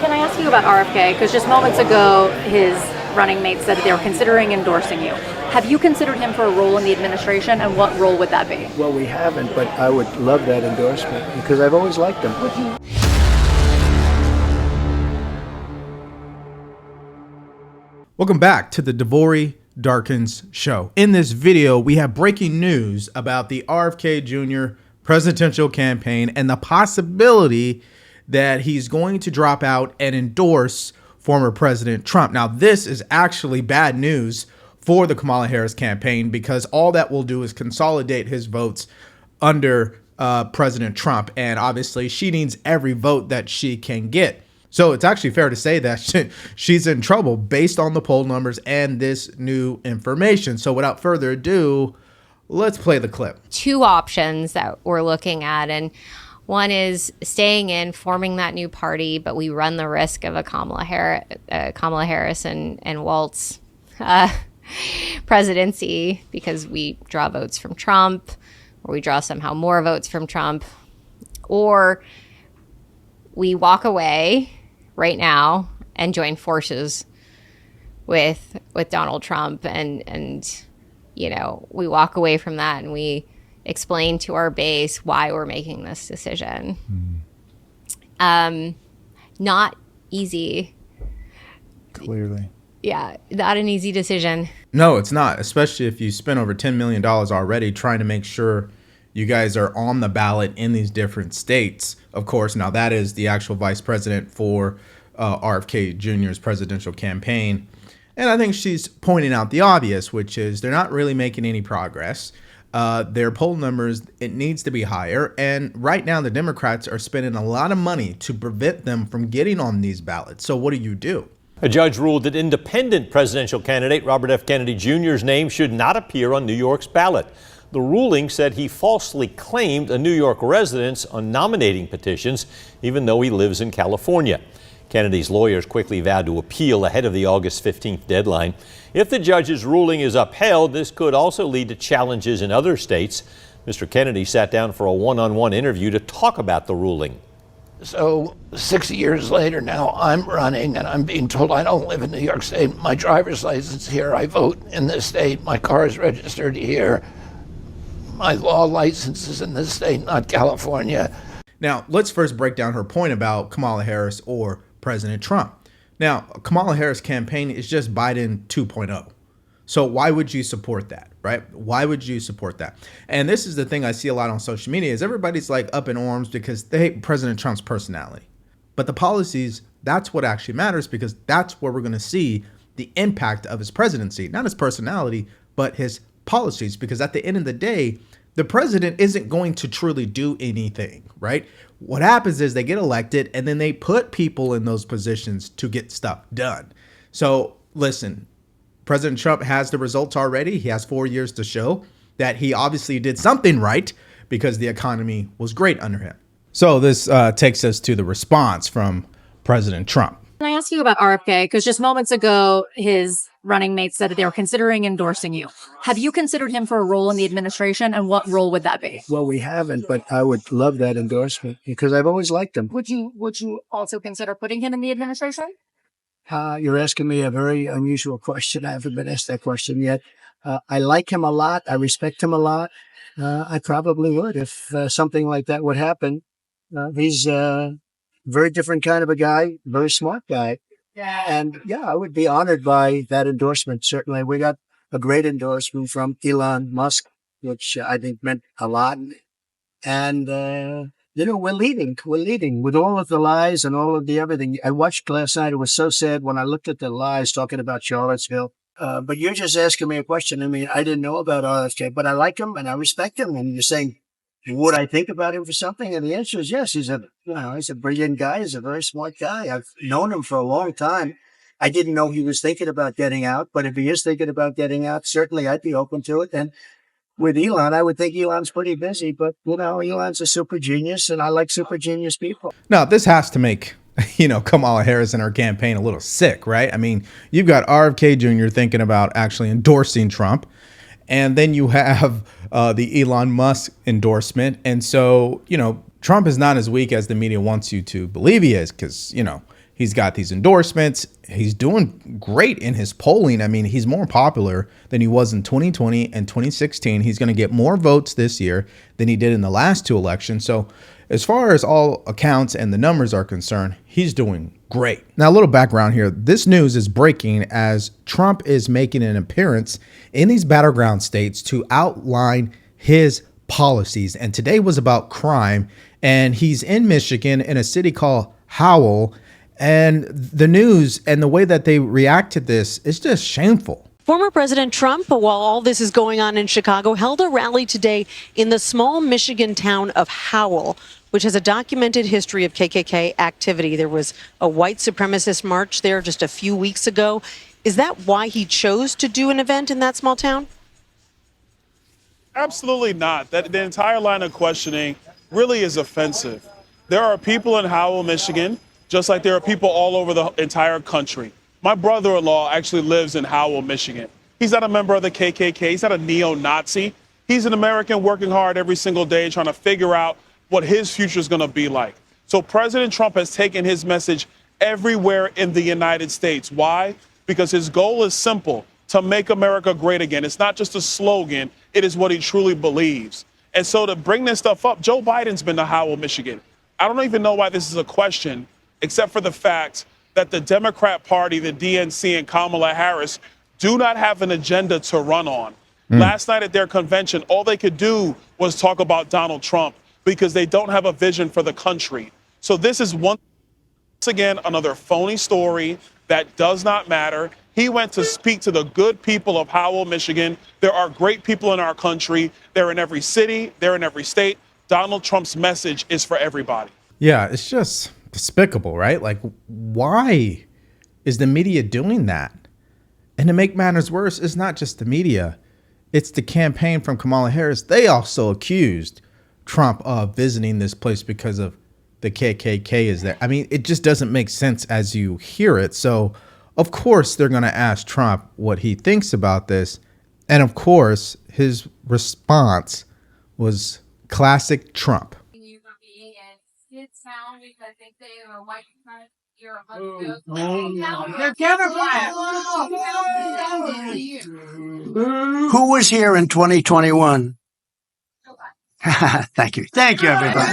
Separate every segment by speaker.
Speaker 1: Can I ask you about RFK? Because just moments ago, his running mate said that they were considering endorsing you. Have you considered him for a role in the administration, and what role would that be?
Speaker 2: Well, we haven't, but I would love that endorsement because I've always liked him.
Speaker 3: Welcome back to the Devori Darkins Show. In this video, we have breaking news about the RFK Jr. presidential campaign and the possibility that he's going to drop out and endorse former President Trump. Now, this is actually bad news for the Kamala Harris campaign because all that will do is consolidate his votes under President Trump. And obviously, she needs every vote that she can get. So it's actually fair to say that she's in trouble based on the poll numbers and this new information. So without further ado, let's play the clip.
Speaker 4: Two options that we're looking at, and one is staying in, forming that new party, but we run the risk of a Kamala Harris and Waltz presidency because we draw votes from Trump, or we draw somehow more votes from Trump, or we walk away right now and join forces with Donald Trump, and you know, we walk away from that and we explain to our base why we're making this decision. Not easy.
Speaker 5: Clearly.
Speaker 4: Yeah, not an easy decision.
Speaker 3: No, it's not, especially if you spent over $10 million already trying to make sure you guys are on the ballot in these different states. Of course, now that is the actual vice president for RFK Jr.'s presidential campaign. And I think she's pointing out the obvious, which is they're not really making any progress. Their poll numbers, it needs to be higher. And right now, the Democrats are spending a lot of money to prevent them from getting on these ballots. So what do?
Speaker 6: A judge ruled that independent presidential candidate Robert F. Kennedy Jr.'s name should not appear on New York's ballot. The ruling said he falsely claimed a New York residence on nominating petitions, even though he lives in California. Kennedy's lawyers quickly vowed to appeal ahead of the August 15th deadline. If the judge's ruling is upheld, this could also lead to challenges in other states. Mr. Kennedy sat down for a one-on-one interview to talk about the ruling.
Speaker 2: So 6 years later now, I'm running and I'm being told I don't live in New York State. My driver's license here, I vote in this state, my car is registered here. My law license is in this state, not California.
Speaker 3: Now, let's first break down her point about Kamala Harris or President Trump. Now, Kamala Harris' campaign is just Biden 2.0. So why would you support that, right? Why would you support that? And this is the thing I see a lot on social media is everybody's like up in arms because they hate President Trump's personality. But the policies, that's what actually matters because that's where we're going to see the impact of his presidency, not his personality, but his policies. Because at the end of the day, the president isn't going to truly do anything, right? What happens is they get elected and then they put people in those positions to get stuff done. So listen, President Trump has the results already. He has 4 years to show that he obviously did something right because the economy was great under him. So this takes us to the response from President Trump.
Speaker 1: Can I ask you about RFK? Because just moments ago, his running mate said that they were considering endorsing you. Have you considered him for a role in the administration, and what role would that be?
Speaker 2: Well, we haven't, but I would love that endorsement because I've always liked him.
Speaker 1: Would you also consider putting him in the administration?
Speaker 2: You're asking me a very unusual question. I haven't been asked that question yet. I like him a lot. I respect him a lot. I probably would if something like that would happen. He's a very different kind of a guy, very smart guy.
Speaker 1: Yeah.
Speaker 2: And yeah, I would be honored by that endorsement. Certainly, we got a great endorsement from Elon Musk, which I think meant a lot. And, we're leading with all of the lies and all of the everything. I watched last night. It was so sad when I looked at the lies talking about Charlottesville. But you're just asking me a question. I mean, I didn't know about RFK, but I like him and I respect him. And you're saying, would I think about him for something? And the answer is yes. He's a brilliant guy. He's a very smart guy. I've known him for a long time. I didn't know he was thinking about getting out, but if he is thinking about getting out, certainly I'd be open to it. And with Elon, I would think Elon's pretty busy, but Elon's a super genius and I like super genius people.
Speaker 3: Now, this has to make, Kamala Harris and her campaign a little sick, right? I mean, you've got RFK Jr. thinking about actually endorsing Trump. And then you have the Elon Musk endorsement. And so, Trump is not as weak as the media wants you to believe he is because, He's got these endorsements. He's doing great in his polling. I mean, he's more popular than he was in 2020 and 2016. He's going to get more votes this year than he did in the last two elections. So as far as all accounts and the numbers are concerned, he's doing great. Now, a little background here. This news is breaking as Trump is making an appearance in these battleground states to outline his policies. And today was about crime. And he's in Michigan in a city called Howell. And the news and the way that they react to this is just shameful.
Speaker 7: Former President Trump, while all this is going on in Chicago, held a rally today in the small Michigan town of Howell, which has a documented history of KKK activity. There was a white supremacist march there just a few weeks ago. Is that why he chose to do an event in that small town?
Speaker 8: Absolutely not. The entire line of questioning really is offensive. There are people in Howell, Michigan, just like there are people all over the entire country. My brother-in-law actually lives in Howell, Michigan. He's not a member of the KKK. He's not a neo-Nazi. He's an American working hard every single day trying to figure out what his future is going to be like. So President Trump has taken his message everywhere in the United States. Why? Because his goal is simple, to make America great again. It's not just a slogan. It is what he truly believes. And so to bring this stuff up, Joe Biden's been to Howell, Michigan. I don't even know why this is a question, except for the fact that the Democrat Party, the DNC, and Kamala Harris do not have an agenda to run on. Last night at their convention, all they could do was talk about Donald Trump because they don't have a vision for the country. So this is once again another phony story that does not matter. He went to speak to the good people of Howell, Michigan. There are great people in our country. They're in every city. They're in every state. Donald Trump's message is for everybody.
Speaker 3: Yeah, it's just despicable, right? Like, why is the media doing that? And to make matters worse, it's not just the media. It's the campaign from Kamala Harris. They also accused Trump of visiting this place because of the KKK is there. I mean, it just doesn't make sense as you hear it. So, of course, they're going to ask Trump what he thinks about this. And, of course, his response was classic Trump.
Speaker 2: Who was here in 2021? Thank you. Thank you, everybody.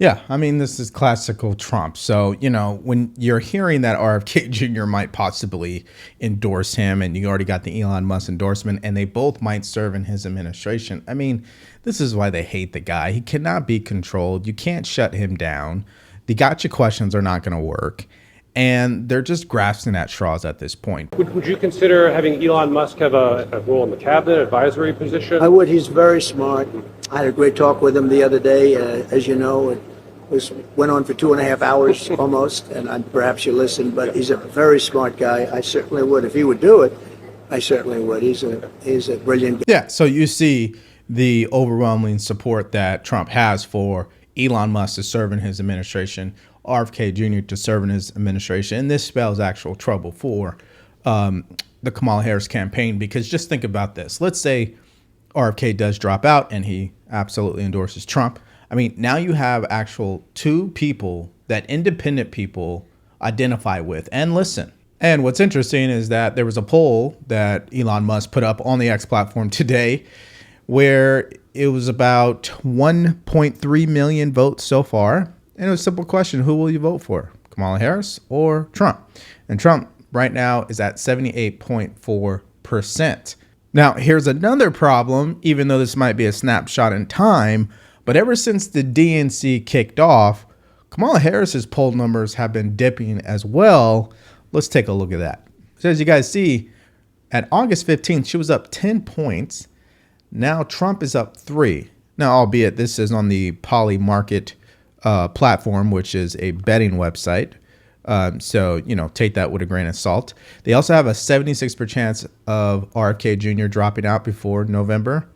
Speaker 3: Yeah, I mean, this is classical Trump. So, you know, when you're hearing that RFK Jr. might possibly endorse him, and you already got the Elon Musk endorsement, and they both might serve in his administration, I mean, this is why they hate the guy. He cannot be controlled. You can't shut him down. The gotcha questions are not going to work. And they're just grasping at straws at this point.
Speaker 9: Would you consider having Elon Musk have a role in the cabinet, advisory position?
Speaker 2: I would. He's very smart. I had a great talk with him the other day. As you know, it went on for 2.5 hours almost, and perhaps you listened, but he's a very smart guy. I certainly would. If he would do it, I certainly would. He's a brilliant guy.
Speaker 3: Yeah, so you see the overwhelming support that Trump has for Elon Musk to serve in his administration, RFK Jr. to serve in his administration. And this spells actual trouble for the Kamala Harris campaign, because just think about this. Let's say RFK does drop out and he absolutely endorses Trump. I mean, now you have actual two people that independent people identify with and listen. And what's interesting is that there was a poll that Elon Musk put up on the X platform today where it was about 1.3 million votes so far. And it was a simple question: who will you vote for, Kamala Harris or Trump? And Trump right now is at 78.4%. Now, here's another problem, even though this might be a snapshot in time, but ever since the DNC kicked off, Kamala Harris's poll numbers have been dipping as well. Let's take a look at that. So as you guys see, at August 15th, she was up 10 points. Now Trump is up 3. Now, albeit this is on the Poly Market platform, which is a betting website. So, you know, take that with a grain of salt. They also have a 76% chance of RFK Jr. dropping out before November,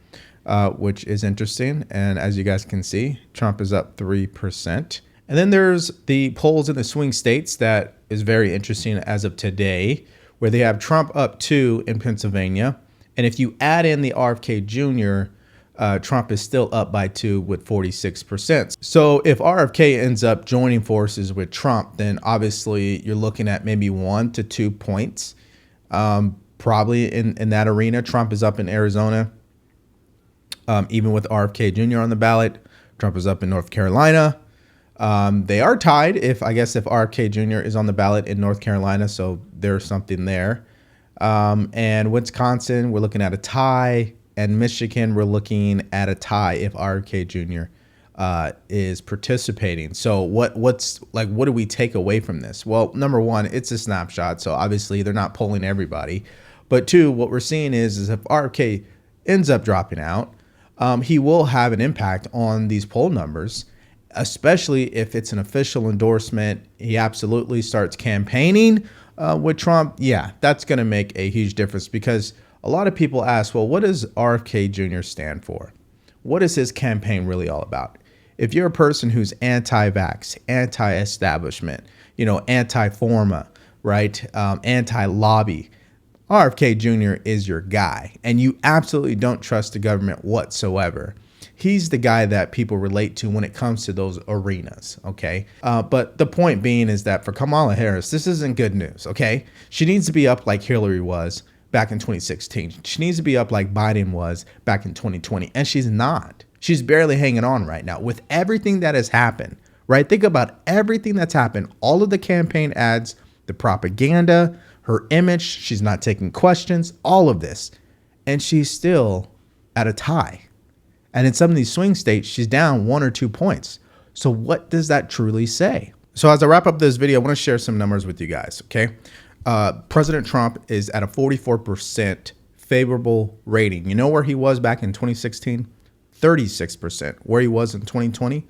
Speaker 3: which is interesting. And as you guys can see, Trump is up 3%. And then there's the polls in the swing states that is very interesting as of today, where they have Trump up 2 in Pennsylvania. And if you add in the RFK Jr. Trump is still up by 2 with 46%. So if RFK ends up joining forces with Trump, then obviously you're looking at maybe 1 to 2 points. Probably in that arena. Trump is up in Arizona, even with RFK Jr. on the ballot. Trump is up in North Carolina. They are tied if RFK Jr. is on the ballot in North Carolina, so there's something there. And Wisconsin, we're looking at a tie. And Michigan, we're looking at a tie if RFK Jr. Is participating. So what do we take away from this? Well, number one, it's a snapshot. So obviously they're not polling everybody. But two, what we're seeing is if RFK ends up dropping out, he will have an impact on these poll numbers, especially if it's an official endorsement. He absolutely starts campaigning with Trump. Yeah, that's going to make a huge difference because a lot of people ask, well, what does RFK Jr. stand for? What is his campaign really all about? If you're a person who's anti-vax, anti-establishment, anti-forma, right, anti-lobby, RFK Jr. is your guy, and you absolutely don't trust the government whatsoever. He's the guy that people relate to when it comes to those arenas, okay? But the point being is that for Kamala Harris, this isn't good news, okay? She needs to be up like Hillary was back in 2016. She needs to be up like Biden was back in 2020, and she's not. She's barely hanging on right now with everything that has happened, right? Think about everything that's happened, all of the campaign ads, the propaganda, her image, she's not taking questions, all of this, and she's still at a tie. And in some of these swing states, she's down 1 or 2 points. So what does that truly say? So as I wrap up this video, I want to share some numbers with you guys, okay? President Trump is at a 44% favorable rating. You know where he was back in 2016? 36%. Where he was in 2020?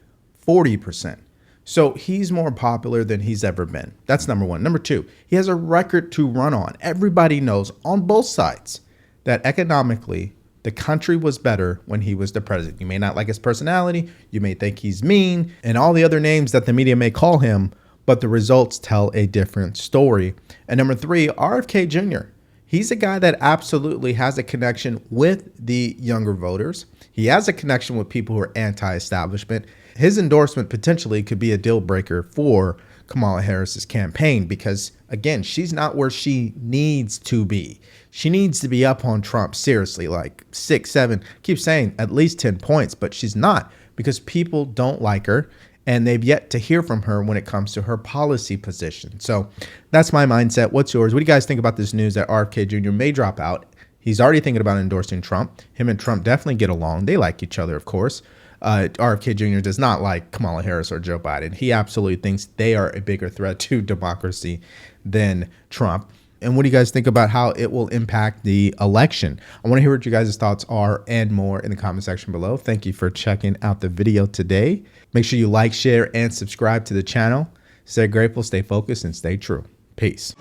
Speaker 3: 40%. So he's more popular than he's ever been. That's number one. Number two, he has a record to run on. Everybody knows on both sides that economically, the country was better when he was the president. You may not like his personality. You may think he's mean and all the other names that the media may call him, but the results tell a different story. And number three, RFK Jr. He's a guy that absolutely has a connection with the younger voters. He has a connection with people who are anti-establishment. His endorsement potentially could be a deal breaker for Kamala Harris's campaign because, again, she's not where she needs to be. She needs to be up on Trump seriously, like 6, 7, keep saying at least 10 points, but she's not because people don't like her. And they've yet to hear from her when it comes to her policy position. So that's my mindset. What's yours? What do you guys think about this news that RFK Jr. may drop out? He's already thinking about endorsing Trump. Him and Trump definitely get along. They like each other, of course. RFK Jr. does not like Kamala Harris or Joe Biden. He absolutely thinks they are a bigger threat to democracy than Trump. And what do you guys think about how it will impact the election? I want to hear what you guys' thoughts are and more in the comment section below. Thank you for checking out the video today. Make sure you like, share, and subscribe to the channel. Stay grateful, stay focused, and stay true. Peace.